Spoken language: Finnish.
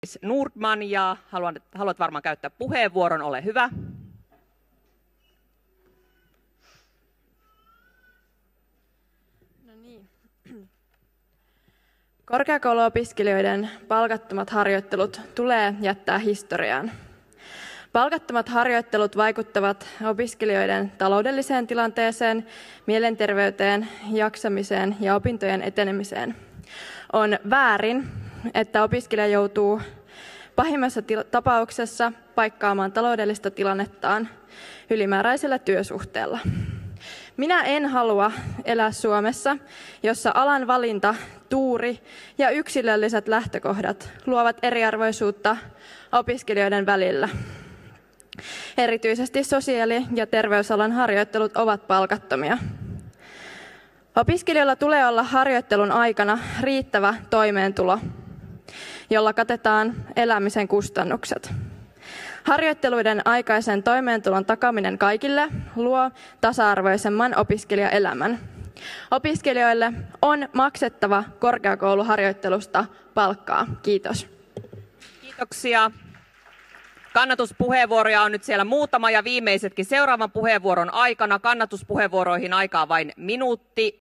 Louise Nordman ja haluat varmaan käyttää puheenvuoron, ole hyvä. No niin. Korkeakouluopiskelijoiden palkattomat harjoittelut tulee jättää historiaan. Palkattomat harjoittelut vaikuttavat opiskelijoiden taloudelliseen tilanteeseen, mielenterveyteen, jaksamiseen ja opintojen etenemiseen. On väärin, että opiskelija joutuu pahimmassa tapauksessa paikkaamaan taloudellista tilannettaan ylimääräisellä työsuhteella. Minä en halua elää Suomessa, jossa alan valinta, tuuri ja yksilölliset lähtökohdat luovat eriarvoisuutta opiskelijoiden välillä. Erityisesti sosiaali- ja terveysalan harjoittelut ovat palkattomia. Opiskelijoilla tulee olla harjoittelun aikana riittävä toimeentulo, jolla katetaan elämisen kustannukset. Harjoitteluiden aikaisen toimeentulon takaaminen kaikille luo tasa-arvoisemman opiskelijaelämän. Opiskelijoille on maksettava korkeakouluharjoittelusta palkkaa. Kiitos. Kiitoksia. Kannatuspuheenvuoroja on nyt siellä muutama ja viimeisetkin seuraavan puheenvuoron aikana. Kannatuspuheenvuoroihin aikaa vain minuutti.